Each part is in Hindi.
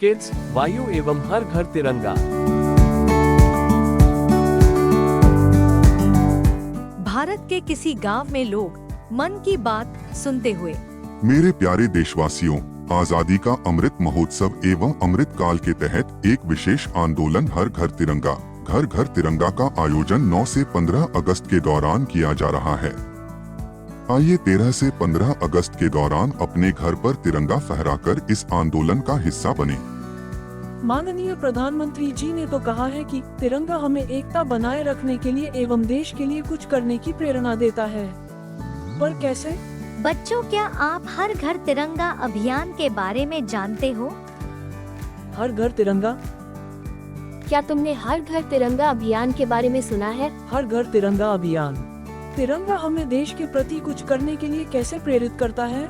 किड्स, वायु एवं हर घर तिरंगा। भारत के किसी गांव में लोग मन की बात सुनते हुए। मेरे प्यारे देशवासियों, आजादी का अमृत महोत्सव एवं अमृत काल के तहत एक विशेष आंदोलन हर घर तिरंगा का आयोजन 9 से 15 अगस्त के दौरान किया जा रहा है। आइए 13 से 15 अगस्त के दौरान अपने घर पर तिरंगा फहराकर इस आंदोलन का हिस्सा बने। माननीय प्रधानमंत्री जी ने तो कहा है कि तिरंगा हमें एकता बनाए रखने के लिए एवं देश के लिए कुछ करने की प्रेरणा देता है, पर कैसे? बच्चों, क्या आप हर घर तिरंगा अभियान के बारे में जानते हो? हर घर तिरंगा? क्या तुमने हर घर तिरंगा अभियान के बारे में सुना है? हर घर तिरंगा अभियान। तिरंगा हमें देश के प्रति कुछ करने के लिए कैसे प्रेरित करता है?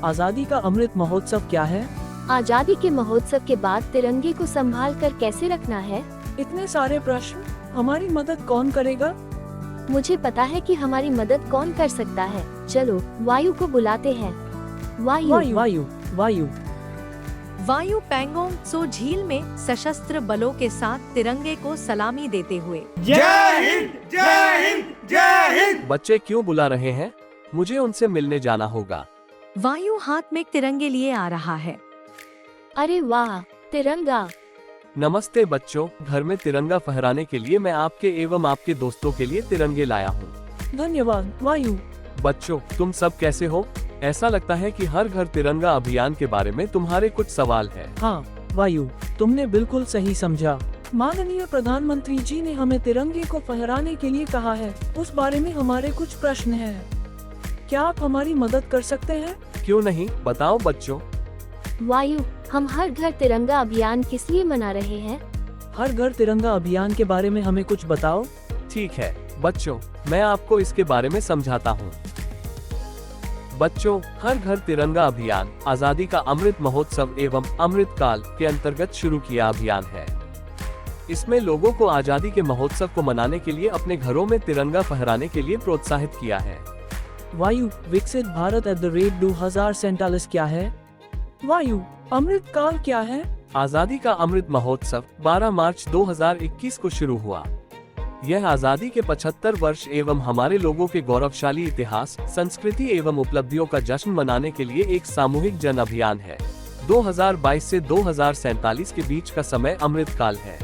आजादी का अमृत महोत्सव क्या है? आजादी के महोत्सव के बाद तिरंगे को संभाल कर कैसे रखना है? इतने सारे प्रश्न, हमारी मदद कौन करेगा? मुझे पता है कि हमारी मदद कौन कर सकता है। चलो वायु को बुलाते हैं। वायु वायु वायु वायु वायु पैंगोंग त्सो झील में सशस्त्र बलों के साथ तिरंगे को सलामी देते हुए। जय हिंद, जय हिंद, जय हिंद। बच्चे क्यों बुला रहे हैं? मुझे उनसे मिलने जाना होगा। वायु हाथ में तिरंगे लिए आ रहा है। अरे वाह, तिरंगा। नमस्ते बच्चों, घर में तिरंगा फहराने के लिए मैं आपके एवं आपके दोस्तों के लिए तिरंगे लाया हूँ। धन्यवाद वायु। बच्चों, तुम सब कैसे हो? ऐसा लगता है कि हर घर तिरंगा अभियान के बारे में तुम्हारे कुछ सवाल है। हाँ वायु, तुमने बिल्कुल सही समझा। माननीय प्रधानमंत्री जी ने हमें तिरंगे को फहराने के लिए कहा है, उस बारे में हमारे कुछ प्रश्न हैं। क्या आप हमारी मदद कर सकते हैं? क्यों नहीं, बताओ बच्चों। वायु, हम हर घर तिरंगा अभियान किस लिए मना रहे हैं? हर घर तिरंगा अभियान के बारे में हमें कुछ बताओ। ठीक है बच्चों, मैं आपको इसके बारे में समझाता हूँ। बच्चों, हर घर तिरंगा अभियान आजादी का अमृत महोत्सव एवं अमृत काल के अंतर्गत शुरू किया अभियान है। इसमें लोगों को आजादी के महोत्सव को मनाने के लिए अपने घरों में तिरंगा फहराने के लिए प्रोत्साहित किया है। वायु, विकसित भारत @2047 क्या है? वायु, अमृत काल क्या है? आजादी का अमृत महोत्सव 12 मार्च 2021 को शुरू हुआ। यह आजादी के 75 वर्ष एवं हमारे लोगों के गौरवशाली इतिहास, संस्कृति एवं उपलब्धियों का जश्न मनाने के लिए एक सामूहिक जन अभियान है। 2022 से 2047 के बीच का समय अमृत काल है।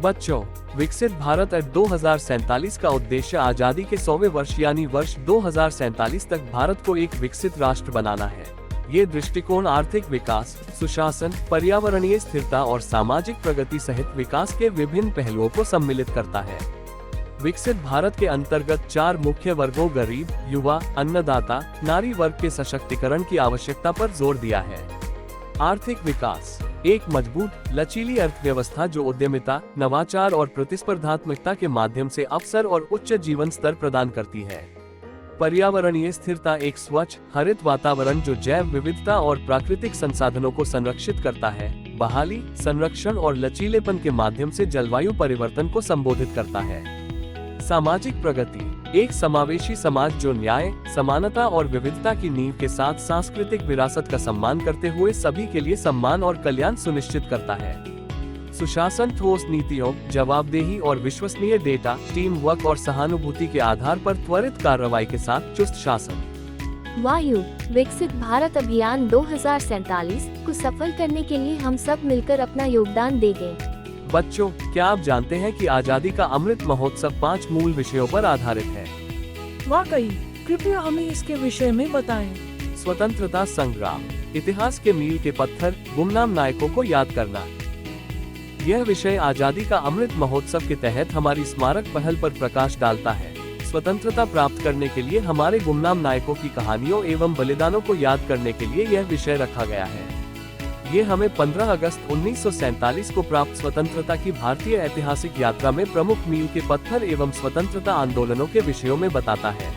बच्चों, विकसित भारत @2047 का उद्देश्य आजादी के 100वें वर्ष यानी वर्ष 2047 तक भारत को एक विकसित राष्ट्र बनाना है। ये दृष्टिकोण आर्थिक विकास, सुशासन, पर्यावरणीय स्थिरता और सामाजिक प्रगति सहित विकास के विभिन्न पहलुओं को सम्मिलित करता है। विकसित भारत के अंतर्गत 4 मुख्य वर्गों गरीब, युवा, अन्नदाता, नारी वर्ग के सशक्तिकरण की आवश्यकता पर जोर दिया है। आर्थिक विकास, एक मजबूत, लचीली अर्थव्यवस्था जो उद्यमिता, नवाचार और प्रतिस्पर्धात्मकता के माध्यम से अवसर और उच्च जीवन स्तर प्रदान करती है। पर्यावरणीय स्थिरता, एक स्वच्छ, हरित वातावरण जो जैव विविधता और प्राकृतिक संसाधनों को संरक्षित करता है। बहाली, संरक्षण और लचीलेपन के माध्यम से जलवायु परिवर्तन को संबोधित करता है। सामाजिक प्रगति, एक समावेशी समाज जो न्याय, समानता और विविधता की नींव के साथ सांस्कृतिक विरासत का सम्मान करते हुए सभी के लिए सम्मान और कल्याण सुनिश्चित करता है। सुशासन, ठोस नीतियों, जवाबदेही और विश्वसनीय डेटा, टीम वर्क और सहानुभूति के आधार पर त्वरित कार्रवाई के साथ चुस्त शासन। वायु, विकसित भारत अभियान 2047 को सफल करने के लिए हम सब मिलकर अपना योगदान देंगे। बच्चों, क्या आप जानते हैं कि आजादी का अमृत महोत्सव 5 मूल विषयों पर आधारित है? वाकई, कृपया हमें इसके विषय में बताएं। स्वतंत्रता संग्राम, इतिहास के मील के पत्थर, गुमनाम नायकों को याद करना। यह विषय आजादी का अमृत महोत्सव के तहत हमारी स्मारक पहल पर प्रकाश डालता है। स्वतंत्रता प्राप्त करने के लिए हमारे गुमनाम नायकों की कहानियों एवं बलिदानों को याद करने के लिए यह विषय रखा गया है। ये हमें 15 अगस्त 1947 को प्राप्त स्वतंत्रता की भारतीय ऐतिहासिक यात्रा में प्रमुख मील के पत्थर एवं स्वतंत्रता आंदोलनों के विषयों में बताता है।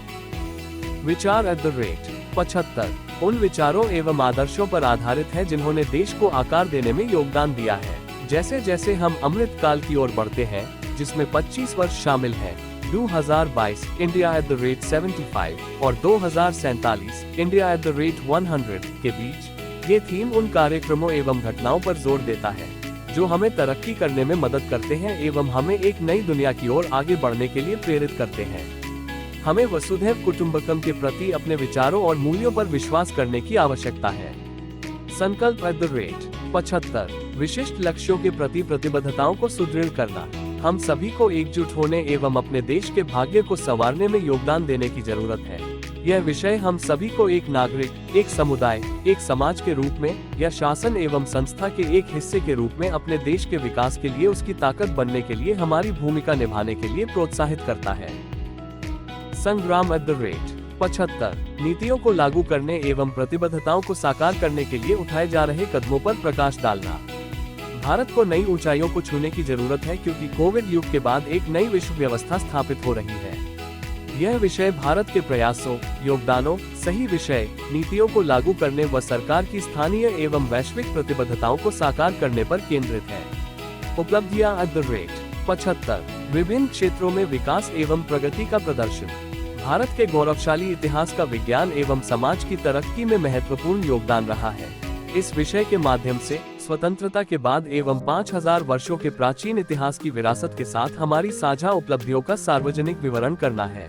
विचार @75 उन विचारों एवं आदर्शों पर आधारित है जिन्होंने देश को आकार देने में योगदान दिया है। जैसे जैसे हम अमृत काल की ओर बढ़ते हैं, जिसमें 25 वर्ष शामिल हैं, 2022 इंडिया @75 और 2047 इंडिया @100 के बीच, ये थीम उन कार्यक्रमों एवं घटनाओं पर जोर देता है जो हमें तरक्की करने में मदद करते हैं एवं हमें एक नई दुनिया की ओर आगे बढ़ने के लिए प्रेरित करते हैं। हमें वसुधैव कुटुंबकम के प्रति अपने विचारों और मूल्यों पर विश्वास करने की आवश्यकता है। संकल्प @75 विशिष्ट लक्ष्यों के प्रति प्रतिबद्धताओं को सुदृढ़ करना। हम सभी को एकजुट होने एवं अपने देश के भाग्य को संवारने में योगदान देने की जरूरत है। यह विषय हम सभी को एक नागरिक, एक समुदाय, एक समाज के रूप में या शासन एवं संस्था के एक हिस्से के रूप में अपने देश के विकास के लिए उसकी ताकत बनने के लिए हमारी भूमिका निभाने के लिए प्रोत्साहित करता है। संग्राम @75 नीतियों को लागू करने एवं प्रतिबद्धताओं को साकार करने के लिए उठाए जा रहे कदमों पर प्रकाश डालना। भारत को नई ऊंचाइयों को छूने की जरूरत है क्योंकि कोविड युग के बाद एक नई विश्व व्यवस्था स्थापित हो रही है। यह विषय भारत के प्रयासों, योगदानों, सही विषय, नीतियों को लागू करने व सरकार की स्थानीय एवं वैश्विक प्रतिबद्धताओं को साकार करने पर केंद्रित है। उपलब्धियां @75 विभिन्न क्षेत्रों में विकास एवं प्रगति का प्रदर्शन। भारत के गौरवशाली इतिहास का विज्ञान एवं समाज की तरक्की में महत्वपूर्ण योगदान रहा है। इस विषय के माध्यम से स्वतंत्रता के बाद एवं 5000 वर्षों के प्राचीन इतिहास की विरासत के साथ हमारी साझा उपलब्धियों का सार्वजनिक विवरण करना है।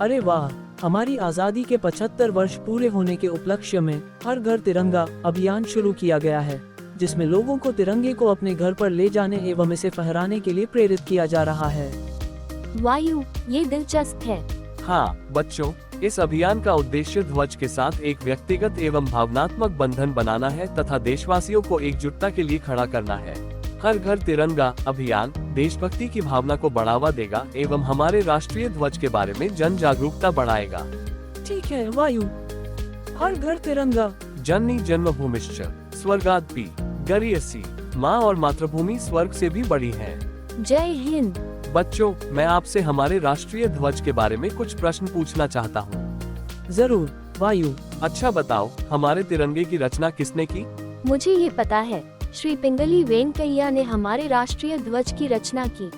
अरे वाह, हमारी आज़ादी के 75 वर्ष पूरे होने के उपलक्ष्य में हर घर तिरंगा अभियान शुरू किया गया है, जिसमें लोगों को तिरंगे को अपने घर पर ले जाने एवं इसे फहराने के लिए प्रेरित किया जा रहा है। वायु, ये दिलचस्प है। हाँ बच्चों, इस अभियान का उद्देश्य ध्वज के साथ एक व्यक्तिगत एवं भावनात्मक बंधन बनाना है तथा देशवासियों को एकजुटता के लिए खड़ा करना है। हर घर तिरंगा अभियान देशभक्ति की भावना को बढ़ावा देगा एवं हमारे राष्ट्रीय ध्वज के बारे में जन जागरूकता बढ़ाएगा। ठीक है वायु, हर घर तिरंगा। जननी जन्मभूमिश्च स्वर्गादपि गरीयसी। माँ और मातृभूमि स्वर्ग से भी बड़ी है। जय हिंद। बच्चों, मैं आपसे हमारे राष्ट्रीय ध्वज के बारे में कुछ प्रश्न पूछना चाहता हूँ। जरूर वायु। अच्छा बताओ, हमारे तिरंगे की रचना किसने की? मुझे ये पता है, श्री पिंगली वेंकैया ने हमारे राष्ट्रीय ध्वज की रचना की।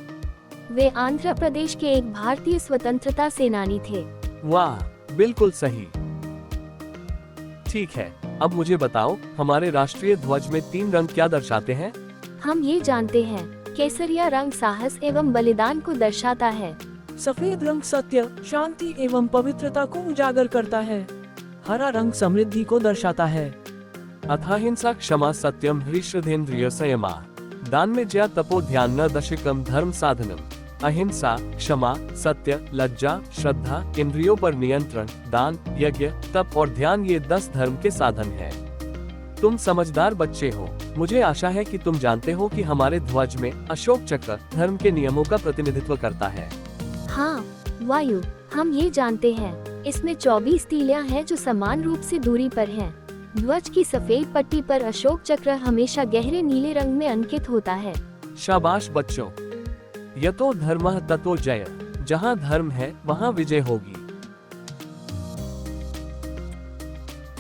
वे आंध्र प्रदेश के एक भारतीय स्वतंत्रता सेनानी थे। वाह, बिल्कुल सही। ठीक है, अब मुझे बताओ, हमारे राष्ट्रीय ध्वज में 3 रंग क्या दर्शाते हैं? हम ये जानते हैं, केसरिया रंग साहस एवं बलिदान को दर्शाता है। सफेद रंग सत्य, शांति एवं पवित्रता को उजागर करता है। हरा रंग समृद्धि को दर्शाता है। अथाहिंसा क्षमा सत्यम ह्रीश्रधेन्द्रिय संयमा दान ज्या तपो ध्यान न दशकम धर्म साधनम। अहिंसा, क्षमा, सत्य, लज्जा, श्रद्धा, इंद्रियों पर नियंत्रण, दान, यज्ञ, तप और ध्यान ये 10 धर्म के साधन हैं। तुम समझदार बच्चे हो। मुझे आशा है कि तुम जानते हो कि हमारे ध्वज में अशोक चक्र धर्म के नियमों का प्रतिनिधित्व करता है। हाँ वायु, हम ये जानते हैं, इसमें 24 तीलियां हैं जो समान रूप से दूरी पर हैं। ध्वज की सफेद पट्टी पर अशोक चक्र हमेशा गहरे नीले रंग में अंकित होता है। शाबाश बच्चों। यतो धर्मः ततो जय। जहाँ धर्म है वहाँ विजय होगी।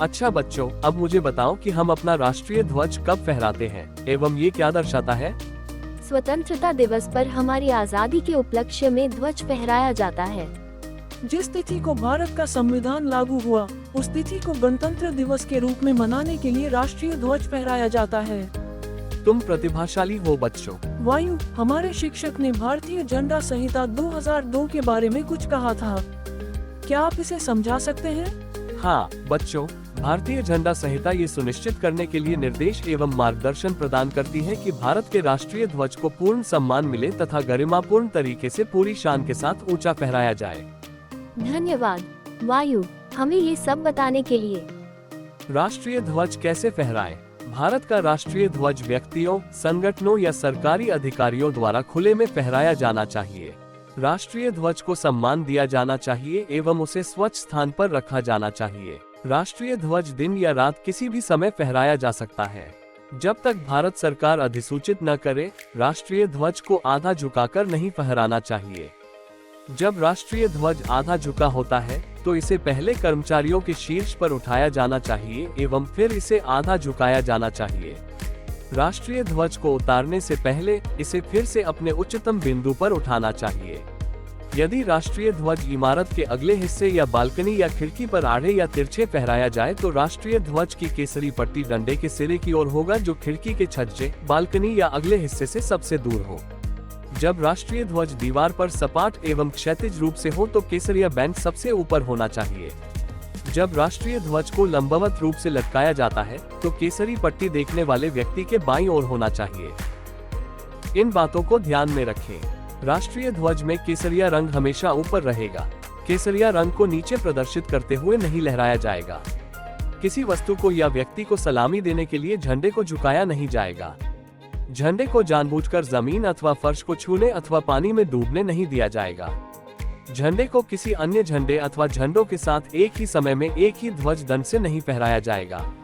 अच्छा बच्चों, अब मुझे बताओ कि हम अपना राष्ट्रीय ध्वज कब फहराते हैं एवं ये क्या दर्शाता है? स्वतंत्रता दिवस पर हमारी आज़ादी के उपलक्ष्य में ध्वज फहराया जाता है। जिस तिथि को भारत का संविधान लागू हुआ, उस तिथि को गणतंत्र दिवस के रूप में मनाने के लिए राष्ट्रीय ध्वज फहराया जाता है। तुम प्रतिभाशाली हो बच्चों। वायु, हमारे शिक्षक ने भारतीय झंडा संहिता 2002 के बारे में कुछ कहा था, क्या आप इसे समझा सकते हैं? हाँ बच्चों, भारतीय झंडा संहिता ये सुनिश्चित करने के लिए निर्देश एवं मार्गदर्शन प्रदान करती है कि भारत के राष्ट्रीय ध्वज को पूर्ण सम्मान मिले तथा गरिमापूर्ण तरीके से पूरी शान के साथ ऊंचा फहराया जाए। धन्यवाद वायु, हमें ये सब बताने के लिए। राष्ट्रीय ध्वज कैसे फहराएं? भारत का राष्ट्रीय ध्वज व्यक्तियों, संगठनों या सरकारी अधिकारियों द्वारा खुले में फहराया जाना चाहिए। राष्ट्रीय ध्वज को सम्मान दिया जाना चाहिए एवं उसे स्वच्छ स्थान पर रखा जाना चाहिए। राष्ट्रीय ध्वज दिन या रात किसी भी समय फहराया जा सकता है। जब तक भारत सरकार अधिसूचित न करे, राष्ट्रीय ध्वज को आधा झुकाकर नहीं फहराना चाहिए। जब राष्ट्रीय ध्वज आधा झुका होता है तो इसे पहले कर्मचारियों के शीर्ष पर उठाया जाना चाहिए एवं फिर इसे आधा झुकाया जाना चाहिए। राष्ट्रीय ध्वज को उतारने से पहले इसे फिर से अपने उच्चतम बिंदु पर उठाना चाहिए। यदि राष्ट्रीय ध्वज इमारत के अगले हिस्से या बालकनी या खिड़की पर आड़े या तिरछे फहराया जाए तो राष्ट्रीय ध्वज की केसरी पट्टी डंडे के सिरे की ओर होगा, जो खिड़की के छज्जे, बालकनी या अगले हिस्से से सबसे दूर हो। जब राष्ट्रीय ध्वज दीवार पर सपाट एवं क्षैतिज रूप से हो तो केसरिया बैंड सबसे ऊपर होना चाहिए। जब राष्ट्रीय ध्वज को लंबवत रूप से लटकाया जाता है तो केसरी पट्टी देखने वाले व्यक्ति के बाईं ओर होना चाहिए। इन बातों को ध्यान में रखें। राष्ट्रीय ध्वज में केसरिया रंग हमेशा ऊपर रहेगा। केसरिया रंग को नीचे प्रदर्शित करते हुए नहीं लहराया जाएगा। किसी वस्तु को या व्यक्ति को सलामी देने के लिए झंडे को झुकाया नहीं जाएगा। झंडे को जानबूझकर जमीन अथवा फर्श को छूने अथवा पानी में डूबने नहीं दिया जाएगा। झंडे को किसी अन्य झंडे अथवा झंडों के साथ एक ही समय में एक ही ध्वज दंड से नहीं फहराया जाएगा।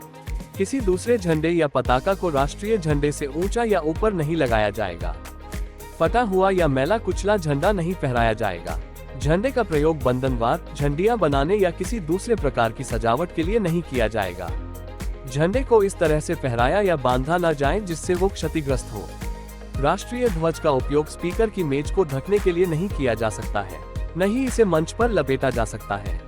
किसी दूसरे झंडे या पताका को राष्ट्रीय झंडे से ऊंचा या ऊपर नहीं लगाया जाएगा। फटा हुआ या मैला कुचला झंडा नहीं फहराया जाएगा। झंडे का प्रयोग बंधनवार, झंडियां बनाने या किसी दूसरे प्रकार की सजावट के लिए नहीं किया जाएगा। झंडे को इस तरह से फहराया या बांधा न जाए जिससे वो क्षतिग्रस्त हो। राष्ट्रीय ध्वज का उपयोग स्पीकर की मेज को ढकने के लिए नहीं किया जा सकता है, न ही इसे मंच पर लपेटा जा सकता है।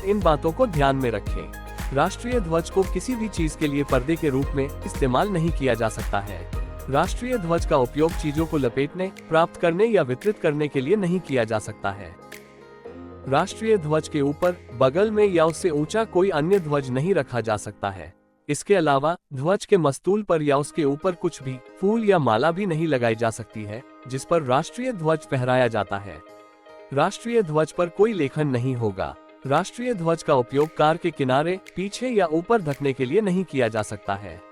इन बातों को ध्यान में रखें। राष्ट्रीय ध्वज को किसी भी चीज के लिए पर्दे के रूप में इस्तेमाल नहीं किया जा सकता है। राष्ट्रीय ध्वज का उपयोग चीजों को लपेटने, प्राप्त करने या वितरित करने के लिए नहीं किया जा सकता है। राष्ट्रीय ध्वज के ऊपर, बगल में या उससे ऊंचा कोई अन्य ध्वज नहीं रखा जा सकता है। इसके अलावा ध्वज के मस्तूल पर या उसके ऊपर कुछ भी फूल या माला भी नहीं लगाई जा सकती है जिस पर राष्ट्रीय ध्वज फहराया जाता है। राष्ट्रीय ध्वज पर कोई लेखन नहीं होगा। राष्ट्रीय ध्वज का उपयोग कार के किनारे, पीछे या ऊपर ढकने के लिए नहीं किया जा सकता है।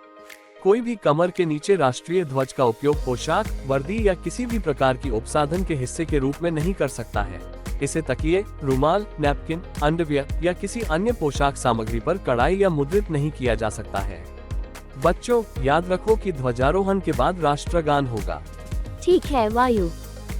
कोई भी कमर के नीचे राष्ट्रीय ध्वज का उपयोग पोशाक, वर्दी या किसी भी प्रकार की उपसाधन के हिस्से के रूप में नहीं कर सकता है। इसे तकिए, रुमाल, नैपकिन, अंडरवियर या किसी अन्य पोशाक सामग्री पर कढ़ाई या मुद्रित नहीं किया जा सकता है। बच्चों, याद रखो कि ध्वजारोहण के बाद राष्ट्रगान होगा। ठीक है वायु।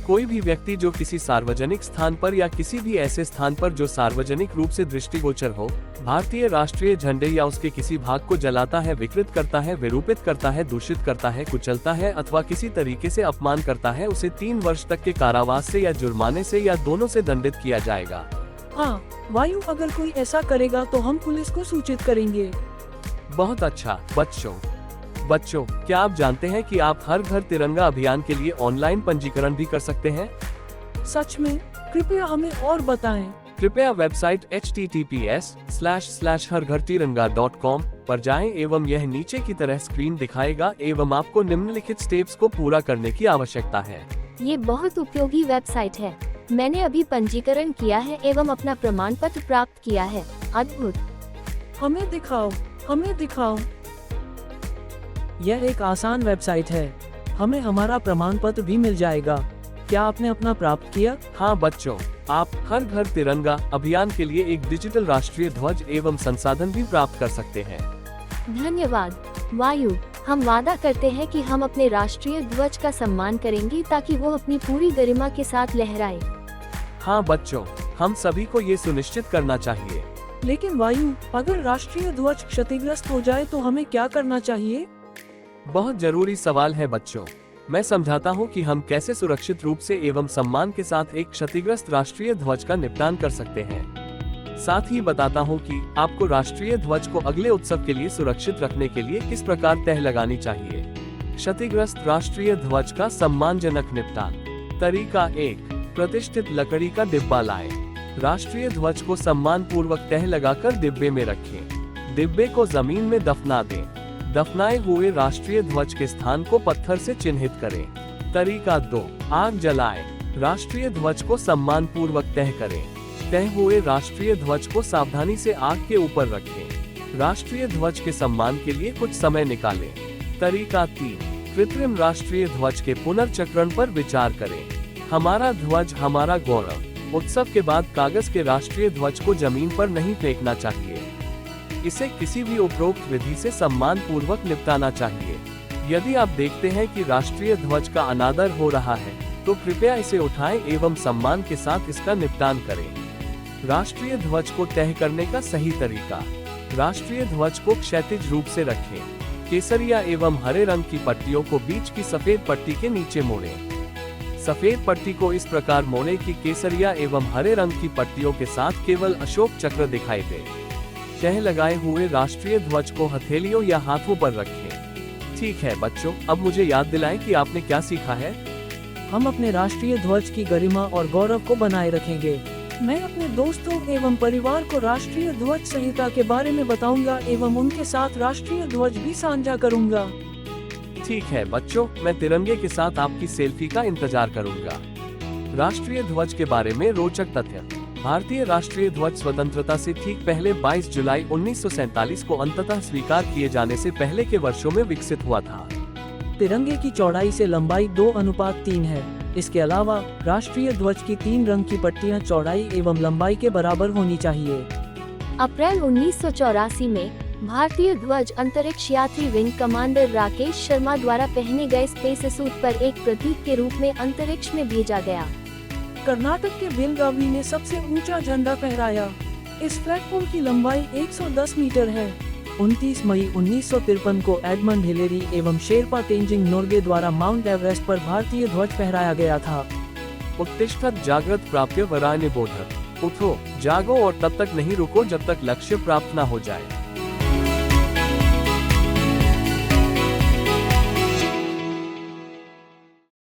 कोई भी व्यक्ति जो किसी सार्वजनिक स्थान पर या किसी भी ऐसे स्थान पर जो सार्वजनिक रूप से दृष्टिगोचर हो, भारतीय राष्ट्रीय झंडे या उसके किसी भाग को जलाता है, विकृत करता है, विरूपित करता है, दूषित करता है, कुचलता है अथवा किसी तरीके से अपमान करता है, उसे 3 वर्ष तक के कारावास से या जुर्माने से या दोनों से दंडित किया जाएगा। हाँ वायु, अगर कोई ऐसा करेगा तो हम पुलिस को सूचित करेंगे। बहुत अच्छा बच्चों, क्या आप जानते हैं कि आप हर घर तिरंगा अभियान के लिए ऑनलाइन पंजीकरण भी कर सकते हैं? सच में? कृपया हमें और बताएं। कृपया वेबसाइट https://harghartiranga.com पर जाएं एवं यह नीचे की तरह स्क्रीन दिखाएगा एवं आपको निम्नलिखित स्टेप्स को पूरा करने की आवश्यकता है। ये बहुत उपयोगी वेबसाइट है। मैंने अभी पंजीकरण किया है एवं अपना प्रमाण पत्र प्राप्त किया है। अद्भुत। हमें दिखाओ। यह एक आसान वेबसाइट है। हमें हमारा प्रमाण पत्र भी मिल जाएगा। क्या आपने अपना प्राप्त किया? हाँ बच्चों, आप हर घर तिरंगा अभियान के लिए एक डिजिटल राष्ट्रीय ध्वज एवं संसाधन भी प्राप्त कर सकते हैं। धन्यवाद वायु। हम वादा करते हैं कि हम अपने राष्ट्रीय ध्वज का सम्मान करेंगे ताकि वो अपनी पूरी गरिमा के साथ लहराए। हाँ बच्चों, हम सभी को ये सुनिश्चित करना चाहिए। लेकिन वायु, अगर राष्ट्रीय ध्वज क्षतिग्रस्त हो जाए तो हमें क्या करना चाहिए? बहुत जरूरी सवाल है बच्चों। मैं समझाता हूँ कि हम कैसे सुरक्षित रूप से एवं सम्मान के साथ एक क्षतिग्रस्त राष्ट्रीय ध्वज का निपटान कर सकते हैं। साथ ही बताता हूँ कि आपको राष्ट्रीय ध्वज को अगले उत्सव के लिए सुरक्षित रखने के लिए किस प्रकार तह लगानी चाहिए। क्षतिग्रस्त राष्ट्रीय ध्वज का सम्मानजनक निपटान। तरीका 1, प्रतिष्ठित लकड़ी का डिब्बा लाएं। राष्ट्रीय ध्वज को सम्मान पूर्वक तह लगाकर डिब्बे में रखें। डिब्बे को जमीन में दफना दें। दफनाए हुए राष्ट्रीय ध्वज के स्थान को पत्थर से चिन्हित करें। तरीका 2, आग जलाएं। राष्ट्रीय ध्वज को सम्मान पूर्वक तह करें। तह हुए राष्ट्रीय ध्वज को सावधानी से आग के ऊपर रखें। राष्ट्रीय ध्वज के सम्मान के लिए कुछ समय निकालें। तरीका 3, कृत्रिम राष्ट्रीय ध्वज के पुनर्चक्रण पर विचार करें। हमारा ध्वज हमारा गौरव। उत्सव के बाद कागज के राष्ट्रीय ध्वज को जमीन पर नहीं फेंकना चाहिए। इसे किसी भी उपरोक्त विधि से सम्मान पूर्वक निपटाना चाहिए। यदि आप देखते हैं कि राष्ट्रीय ध्वज का अनादर हो रहा है तो कृपया इसे उठाएं एवं सम्मान के साथ इसका निपटान करें। राष्ट्रीय ध्वज को तह करने का सही तरीका। राष्ट्रीय ध्वज को क्षैतिज रूप से रखें। केसरिया एवं हरे रंग की पट्टियों को बीच की सफेद पट्टी के नीचे मोड़ें। सफेद पट्टी को इस प्रकार मोड़े कि केसरिया एवं हरे रंग की पट्टियों के साथ केवल अशोक चक्र दिखाई दे। शह लगाए हुए राष्ट्रीय ध्वज को हथेलियों या हाथों पर रखें। ठीक है बच्चों, अब मुझे याद दिलाएं कि आपने क्या सीखा है। हम अपने राष्ट्रीय ध्वज की गरिमा और गौरव को बनाए रखेंगे। मैं अपने दोस्तों एवं परिवार को राष्ट्रीय ध्वज संहिता के बारे में बताऊंगा एवं उनके साथ राष्ट्रीय ध्वज भी साझा करूंगा। ठीक है बच्चों, मैं तिरंगे के साथ आपकी सेल्फी का इंतजार करूंगा। राष्ट्रीय ध्वज के बारे में रोचक तथ्य। भारतीय राष्ट्रीय ध्वज स्वतंत्रता से ठीक पहले 22 जुलाई 1947 को अंततः स्वीकार किए जाने से पहले के वर्षों में विकसित हुआ था। तिरंगे की चौड़ाई से लंबाई 2:3 है। इसके अलावा राष्ट्रीय ध्वज की 3 रंग की पट्टियां चौड़ाई एवं लंबाई के बराबर होनी चाहिए। अप्रैल 1984 में भारतीय ध्वज अंतरिक्ष यात्री विंग कमांडर राकेश शर्मा द्वारा पहने गए स्पेस सूट पर एक प्रतीक के रूप में अंतरिक्ष में भेजा गया। कर्नाटक के बेलगावी ने सबसे ऊंचा झंडा फहराया। इस फ्लैगपोल की लंबाई 110 मीटर है। 29 मई 1953 को एडमंड हिलेरी एवं शेरपा तेंजिंग नोर्गे द्वारा माउंट एवरेस्ट पर भारतीय ध्वज फहराया गया था। उत्तिष्ठत जागृत प्राप्य वरान्य बोधक। उठो, जागो और तब तक नहीं रुको जब तक लक्ष्य प्राप्त न हो जाए।